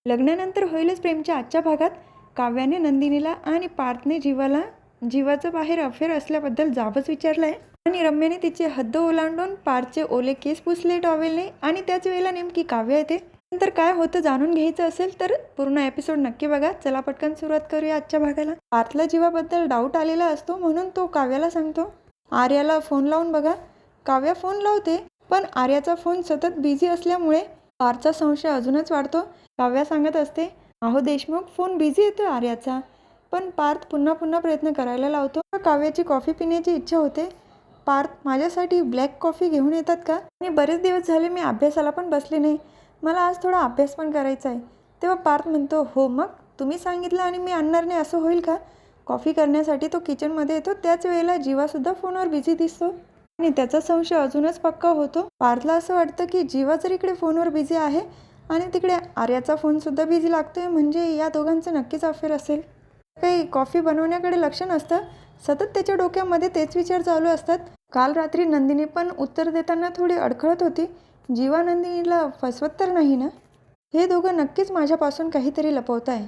लग्नानंतर होईलच प्रेमच्या आजच्या भागात काव्याने नंदिनीला आणि पार्थने जीवाला जीवाचं बाहेर अफेअर असल्याबद्दल जाबच विचारलं आहे आणि रम्याने तिचे हद्द ओलांडून पार्थचे ओले केस पुसले टॉवेलने आणि त्याच वेळेला नेमकी काव्य येते. नंतर काय होतं जाणून घ्यायचं असेल तर पूर्ण एपिसोड नक्की बघा. चला पटकन सुरुवात करूया आजच्या भागाला. पार्थला जीवाबद्दल डाऊट आलेला असतो म्हणून तो काव्याला सांगतो, आर्याला फोन लावून बघा. काव्या फोन लावते पण आर्याचा फोन सतत बिझी असल्यामुळे पार्थचा संशय अजूनच वाढतो. काव्या सांगत असते, अहो देशमुख फोन बिझी येतो आर्याचा. पण पार्थ पुन्हा पुन्हा प्रयत्न करायला लावतो. काव्याची कॉफी पिण्याची इच्छा होते. पार्थ माझ्यासाठी ब्लॅक कॉफी घेऊन येतात का? आणि बरेच दिवस झाले मी अभ्यासाला पण बसले नाही, मला आज थोडा अभ्यास पण करायचा आहे. तेव्हा पार्थ म्हणतो, हो मग तुम्ही सांगितलं आणि मी आणणार नाही असं होईल का? कॉफी करण्यासाठी तो किचनमध्ये येतो. त्याच वेळेला जीवासुद्धा फोनवर बिझी दिसतो आणि त्याचा संशय अजूनच पक्का होतो. पार्थला असं वाटतं की जीवा जर इकडे फोनवर बिझी आहे आणि तिकडे आर्याचा फोनसुद्धा बिझी लागतोय, म्हणजे या दोघांचं नक्कीच अफेअर असेल. काही कॉफी बनवण्याकडे लक्ष नसतं, सतत त्याच्या डोक्यामध्ये तेच विचार चालू असतात. काल रात्री नंदिनी पण उत्तर देताना थोडी अडखळत होती. जीवा नंदिनीला फसवत तर नाही ना? हे दोघं नक्कीच माझ्यापासून काहीतरी लपवत आहे,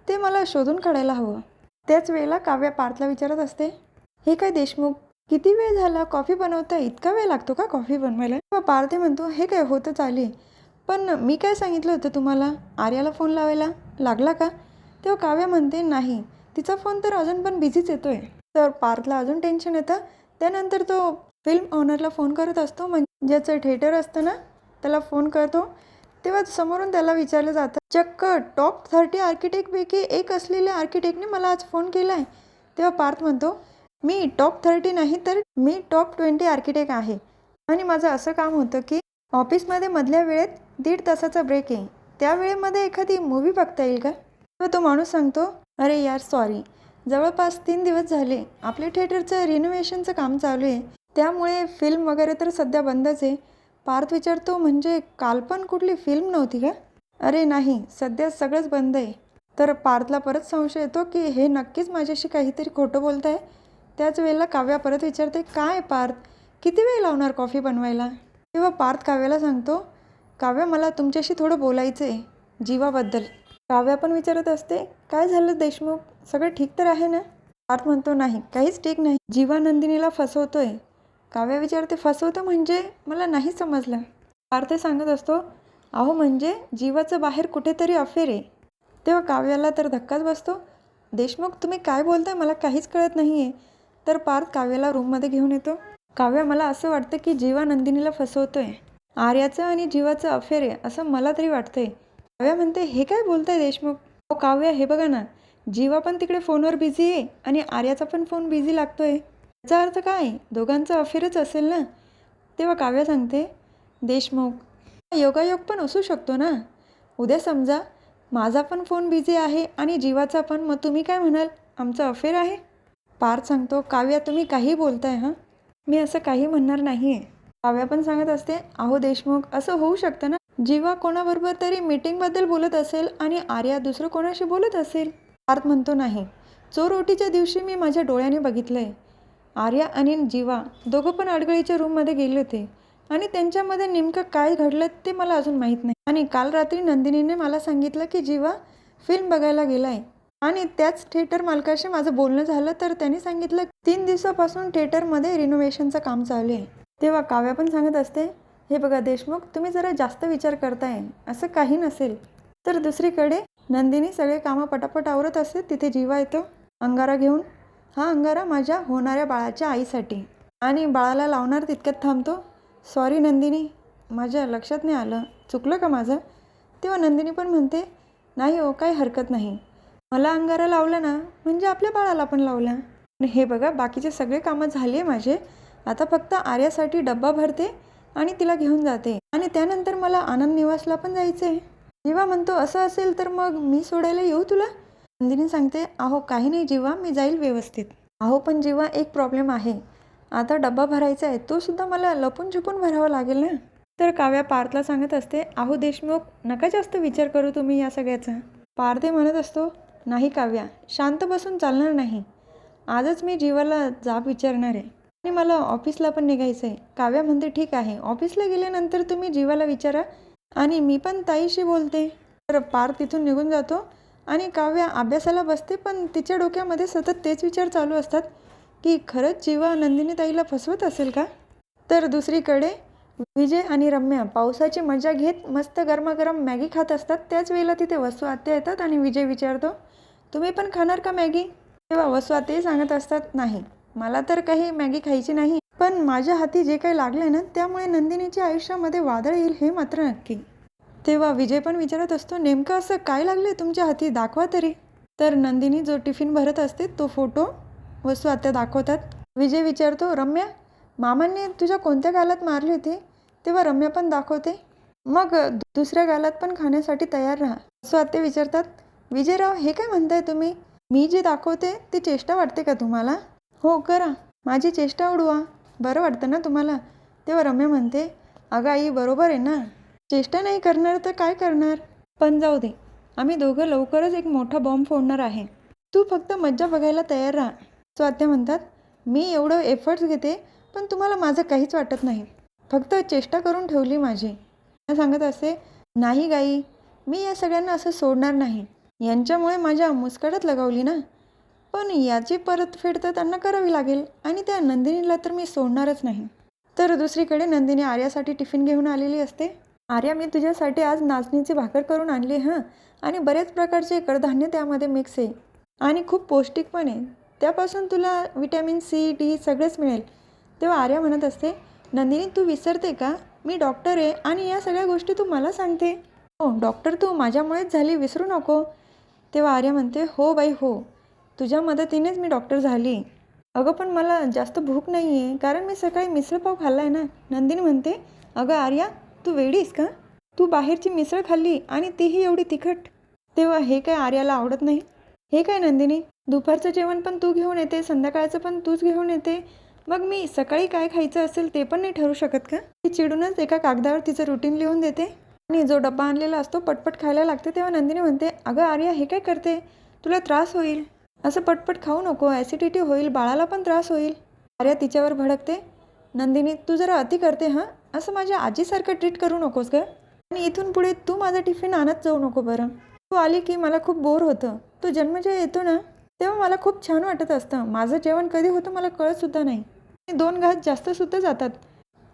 ते मला शोधून काढायला हवं. त्याच वेळेला काव्या पार्थला विचारत असते, हे काय देशमुख, किती वेळ झाला कॉफी बनवता? इतका वेळ लागतो का कॉफी बनवायला? पार्थ म्हणतो, हे काय होतं चालेल, पण मी काय सांगितलं होतं तुम्हाला, आर्याला फोन लावायला लागला का? तेव्हा काव्या म्हणते, नाही, तिचा फोन तर अजून पण बिझीच येतोय. तर पार्थला अजून टेन्शन येतं. त्यानंतर तो फिल्म ऑनरला फोन करत असतो, म्हणजे ज्याचं थिएटर असतं ना त्याला फोन करतो. तेव्हा समोरून त्याला विचारलं जातं, चक्क टॉप 30 आर्किटेक्टपैकी एक असलेल्या आर्किटेक्टने मला आज फोन केला आहे. तेव्हा पार्थ म्हणतो, मी टॉप 30 नाही तर मी टॉप 20 आर्किटेक्ट आहे आणि माझं असं काम होतं की ऑफिसमध्ये मधल्या वेळेत 1.5 तासाचा ब्रेक आहे, त्या वेळेमध्ये एखादी मूवी बघता येईल का? तेव्हा तो माणूस सांगतो, अरे यार सॉरी, जवळपास 3 दिवस झाले आपल्या थिएटरचं रिनोव्हेशनचं काम चालू आहे, त्यामुळे फिल्म वगैरे तर सध्या बंदच आहे. पार्थ विचारतो, म्हणजे काल पण कुठली फिल्म नव्हती का? अरे नाही, सध्या सगळंच बंद आहे. तर पार्थला परत संशय येतो की हे नक्कीच माझ्याशी काहीतरी खोटं बोलत आहे. त्याच वेळेला काव्या परत विचारते, काय पार्थ, किती वेळ लावणार कॉफी बनवायला? तेव्हा पार्थ काव्याला सांगतो, काव्या मला तुमच्याशी थोडं बोलायचं आहे जीवाबद्दल. काव्या पण विचारत असते, काय झालं देशमुख, सगळं ठीक तर आहे ना? पार्थ म्हणतो, नाही काहीच ठीक नाही, जीवा नंदिनीला फसवतोय. काव्या विचारते, फसवतो म्हणजे मला नाही समजलं. पार्थ सांगत असतो, अहो म्हणजे जीवाचं बाहेर कुठेतरी अफेअर आहे. तेव्हा काव्याला तर धक्काच बसतो. देशमुख तुम्ही काय बोलताय, मला काहीच कळत नाही आहे. तर पार्थ काव्याला रूममध्ये घेऊन येतो. काव्या, मला असं वाटतं की जीवा नंदिनीला फसवतोय, आर्याचं आणि जीवाचं अफेअर आहे असं मला तरी वाटतंय. काव्या म्हणते, हे काय बोलताय देशमुख? हो काव्या, हे बघा ना, जीवा पण तिकडे फोनवर बिझी आहे आणि आर्याचा पण फोन बिझी लागतोय, याचा अर्थ काय, दोघांचं अफेअरच असेल ना? तेव्हा काव्या सांगते, देशमुख योगायोग पण असू शकतो ना. उद्या समजा माझा पण फोन बिझी आहे आणि जीवाचा पण, मग तुम्ही काय म्हणाल, आमचं अफेअर आहे? पार्थ सांगतो, काव्या तुम्ही काही बोलताय हां, मी असं काही म्हणणार नाही आहे. काव्या पण सांगत असते, अहो देशमुख असं होऊ शकतं ना, जीवा कोणाबरोबर तरी मीटिंगबद्दल बोलत असेल आणि आर्या दुसरं कोणाशी बोलत असेल. पार्थ म्हणतो, नाही, चोरओटीच्या दिवशी मी माझ्या डोळ्याने बघितलं आहे, आर्या आणि जीवा दोघं पण अडगळीच्या रूममध्ये गेले होते आणि त्यांच्यामध्ये नेमकं काय घडलं ते मला अजून माहीत नाही. आणि काल रात्री नंदिनीने मला सांगितलं की जीवा फिल्म बघायला गेला आहे आणि त्याच थिएटर मालकाशी माझं बोलणं झालं, तर त्यांनी सांगितलं 3 दिवसापासून थिएटरमध्ये रिनोव्हेशनचं काम चालू आहे. तेव्हा काव्या पण सांगत असते, हे बघा देशमुख तुम्ही जरा जास्त विचार करताय, असं काही नसेल. तर दुसरीकडे नंदिनी सगळे कामं पटापट आवरत असते. तिथे जीवा येतो अंगारा घेऊन. हा अंगारा माझ्या होणाऱ्या बाळाच्या आईसाठी, आणि बाळाला लावणार तितक्यात थांबतो. सॉरी नंदिनी, माझ्या लक्षात नाही आलं, चुकलं का माझं? तेव्हा नंदिनी पण म्हणते, नाही हो काही हरकत नाही, मला अंगारा लावला ना म्हणजे आपल्या बाळाला पण लावला. आणि हे बघा बाकीचे सगळे कामं झाले माझे, आता फक्त आर्यासाठी डब्बा भरते आणि तिला घेऊन जाते आणि त्यानंतर मला आनंद निवासला पण जायचं आहे. जीवा म्हणतो, असं असेल तर मग मी सोडायला येऊ तुला? नंदिनी सांगते, अहो काही नाही जीवा, मी जाईल व्यवस्थित. अहो पण जीवा एक प्रॉब्लेम आहे, आता डब्बा भरायचा आहे, तो सुद्धा मला लपून छुपून भरावा लागेल ना. तर काव्या पार्थला सांगत असते, अहो देशमुख नका जास्त विचार करू तुम्ही या सगळ्याचा. पार्थ म्हणत असतो, नाही काव्या, शांत बसून चालणार नाही, आजच मी जीवाला जाब विचारणार आहे आणि मला ऑफिसला पण निघायचं आहे. काव्या म्हणते, ठीक आहे, ऑफिसला गेल्यानंतर तुम्ही जीवाला विचारा आणि मी पण ताईशी बोलते. तर पार्थ तिथून निघून जातो आणि काव्या अभ्यासाला बसते, पण तिच्या डोक्यामध्ये सतत तेच विचार चालू असतात की खरंच जीवा नंदिनी ताईला फसवत असेल का. तर दुसरीकडे विजय आणि रम्या पावसाची मजा घेत मस्त गरमागरम मॅगी खात असतात. त्याच वेळेला तिथे वसू आत्या येतात आणि विजय विचारतो, तुम्ही पण खाणार का मॅगी. तेव्हा वसू आत्याही सांगत असतात, नाही मला तर काही मॅगी खायची नाही, पण माझ्या हाती जे काही लागले ना त्यामुळे नंदिनीच्या आयुष्यामध्ये वादळ येईल हे मात्र नक्की. तेव्हा विजय पण विचारत असतो, नेमकं असं काय लागले तुमच्या हाती, दाखवा तरी. तर नंदिनी जो टिफिन भरत असते तो फोटो वसू आत्या दाखवतात. विजय विचारतो, रम्या मामांनी तुझ्या कोणत्या गालात मारली होती. तेव्हा रम्या पण दाखवते, मग दुसऱ्या गालात पण खाण्यासाठी तयार राहा. वसू आत्या विचारतात, विजयराव हे काय म्हणताय तुम्ही, मी जे दाखवते ती चेष्टा वाटते का तुम्हाला. हो करा, माझी चेष्टा उडवा, बरं वाटतं ना तुम्हाला. तेव्हा रम्या म्हणते, अगं आई बरोबर आहे ना, चेष्टा नाही करणार तर काय करणार, पण जाऊ दे, आम्ही दोघं लवकरच एक मोठा बॉम्ब फोडणार आहे, तू फक्त मज्जा बघायला तयार राहा. सो आत्या म्हणतात, मी एवढं एफर्ट्स घेते पण तुम्हाला माझं काहीच वाटत नाही, फक्त चेष्टा करून ठेवली माझी. सांगत असते, नाही गाई, मी या सगळ्यांना असं सोडणार नाही, यांच्यामुळे माझ्या मुस्कटात लगावली ना, पण याची परतफेड तर त्यांना करावी लागेल आणि त्या नंदिनीला तर मी सोडणारच नाही. तर दुसरीकडे नंदिनी आर्यासाठी टिफिन घेऊन आलेली असते. आर्या, मी तुझ्यासाठी आज नाचणीची भाकर करून आणली हां, आणि बरेच प्रकारचे कडधान्य त्यामध्ये मिक्स आहे आणि खूप पौष्टिक पण आहे, त्यापासून तुला विटॅमिन सी डी सगळंच मिळेल. तेव्हा आर्या म्हणत असते, नंदिनी तू विसरते का, मी डॉक्टर आहे आणि या सगळ्या गोष्टी तू मला सांगते. हो डॉक्टर तू माझ्यामुळेच झाली, विसरू नको. तेव्हा आर्या म्हणते, हो बाई हो, तुझ्या मदतीनेच मी डॉक्टर झाली. अगं पण मला जास्त भूक नाही आहे, कारण मी सकाळी मिसळपाव खाल्ला आहे ना. नंदिनी म्हणते, अगं आर्या तू वेडीस का, तू बाहेरची मिसळ खाल्ली आणि तीही एवढी तिखट. तेव्हा हे काय आर्याला आवडत नाही. हे काय नंदिनी, दुपारचं जेवण पण तू घेऊन येते, संध्याकाळचं पण तूच घेऊन येते, मग मी सकाळी काय खायचं असेल ते पण नाही ठरवू शकत का. ती चिडूनच एका कागदावर तिचं रुटीन लिहून देते आणि जो डब्बा आणलेला असतो पटपट खायला लागते. तेव्हा नंदिनी म्हणते, अगं आर्या हे काय करते, तुला त्रास होईल, असं पटपट खाऊ नको, ॲसिडिटी होईल, बाळाला पण त्रास होईल. आर्या तिच्यावर भडकते, नंदिनी तू जरा अति करते हां, असं माझ्या आजीसारखं ट्रीट करू नकोस गं, आणि इथून पुढे तू माझा टिफिन आणत जाऊ नको बरं. तू आली की मला खूप बोर होतं, तू जन्मजय येतो ना तेव्हा मला खूप छान वाटत असतं, माझं जेवण कधी होतं मला कळतसुद्धा नाही, 2 घास जास्तसुद्धा जातात.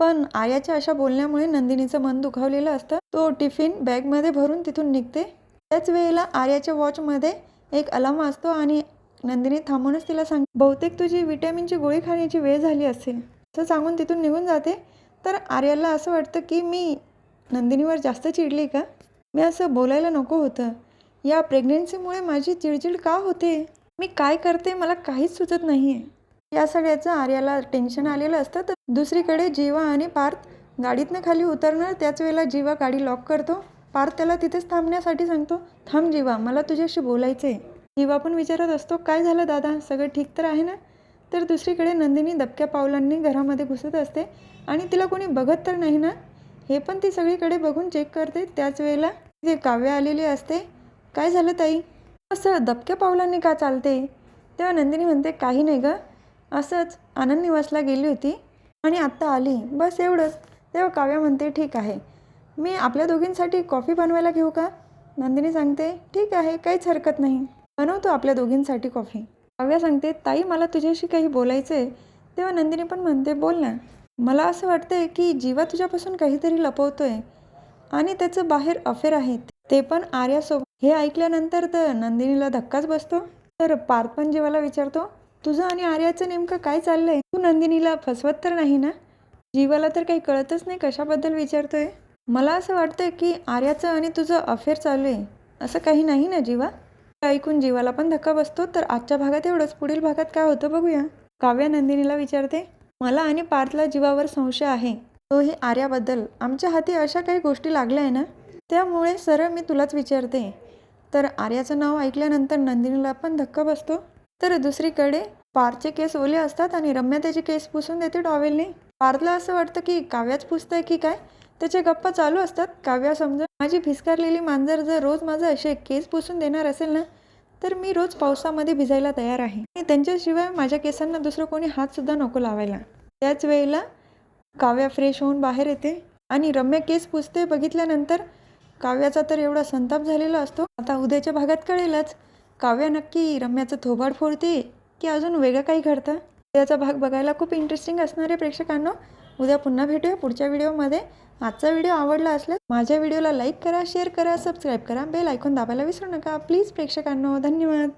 पण आर्याच्या अशा बोलण्यामुळे नंदिनीचं मन दुखावलेलं असतं. तो टिफिन बॅगमध्ये भरून तिथून निघते. त्याच वेळेला आर्याच्या वॉचमध्ये एक अलार्म असतो आणि नंदिनी थांबूनच तिला सांग, बहुतेक तुझी विटॅमिनची गोळी खाण्याची वेळ झाली असेल, असं सांगून तिथून निघून जाते. तर आर्याला असं वाटतं की मी नंदिनीवर जास्त चिडली का, मी असं बोलायला नको होतं, या प्रेग्नेन्सीमुळे माझी चिडचिड का होते, मी काय करते मला काहीच सुचत नाही आहे. या सगळ्याचं आर्याला टेन्शन आलेलं असतं. तर दुसरीकडे जीवा आणि पार्थ गाडीतनं खाली उतरणार. त्याच वेळेला जीवा गाडी लॉक करतो. पार्थ त्याला तिथेच थांबण्यासाठी सांगतो, थांब जीवा, मला तुझ्याशी बोलायचं आहे. जीवा पण विचारत असतो, काय झालं दादा, सगळं ठीक तर आहे ना. तर दुसरीकडे नंदिनी दबक्या पावलांनी घरामध्ये घुसत असते आणि तिला कोणी बघत तर नाही ना, हे पण ती सगळीकडे बघून चेक करते. त्याच वेळेला तिथे काव्या आलेली असते. काय झालं ताई, असं दबक्या पावलांनी का चालते. तेव्हा नंदिनी म्हणते, काही नाही गं, असंच आनंद निवासला गेली होती आणि आत्ता आली, बस एवढंच. तेव्हा काव्या म्हणते, ठीक आहे, मी आपल्या दोघींसाठी कॉफी बनवायला घेऊ का. नंदिनी सांगते, ठीक आहे, काहीच हरकत नाही, बनवतो आपल्या दोघींसाठी कॉफी. काव्या सांगते, ताई मला तुझ्याशी काही बोलायचं आहे. तेव्हा नंदिनी पण म्हणते, बोल ना. मला असं वाटतंय की जीवा तुझ्यापासून काहीतरी लपवतोय आणि त्याचं बाहेर अफेअर आहे, ते पण आर्यासोबत. हे ऐकल्यानंतर तर नंदिनीला धक्काच बसतो. तर पार्थ पण जीवाला विचारतो, तुझं आणि आर्याचं नेमकं काय चाललंय, तू नंदिनीला फसवत तर नाही ना. जीवाला तर काही कळतच नाही कशाबद्दल विचारतोय. मला असं वाटतंय की आर्याचं आणि तुझं अफेअर चालू आहे, असं काही नाही ना जीवा. ऐकून जीवाला पण धक्का बसतो. तर आजच्या भागात एवढंच, पुढील भागात काय होतं बघूया. काव्या नंदिनीला विचारते, मला आणि पार्थला जीवावर संशय आहे, तोही आर्याबद्दल. आमच्या हाती अशा काही गोष्टी लागल्या आहे ना, त्यामुळे सरळ मी तुलाच विचारते. तर आर्याचं नाव ऐकल्यानंतर नंदिनीला पण धक्का बसतो. तर दुसरीकडे पार्थचे केस ओले असतात आणि रम्या त्याची केस पुसून देते टॉवेलने. पार्थला असं वाटतं की काव्याच पुसतंय की काय, त्याच्या गप्पा चालू असतात. काव्या समजा, माझी भिस्कारलेली मांजर जर रोज माझं असे केस पुसून देणार असेल ना, तर मी रोज पावसामध्ये भिजायला तयार आहे आणि त्यांच्याशिवाय माझ्या केसांना दुसरं कोणी हातसुद्धा नको लावायला. त्याच वेळेला काव्या फ्रेश होऊन बाहेर येते आणि रम्या केस पुसते बघितल्यानंतर काव्याचा तर एवढा संताप झालेला असतो. आता उद्याच्या भागात कळेलच काव्या नक्की रम्याचं थोबाड फोडते की अजून वेगळं काही घडतं. उद्याचा भाग बघायला खूप इंटरेस्टिंग असणार आहे प्रेक्षकांनो. उद्या पुन्हा भेटूया पुढच्या व्हिडिओमध्ये. आजचा व्हिडिओ आवडला असल्यास माझ्या व्हिडिओला लाईक करा, शेअर करा, सबस्क्राईब करा, बेल आयकॉन दाबायला विसरू नका प्लीज प्रेक्षकांनो. धन्यवाद.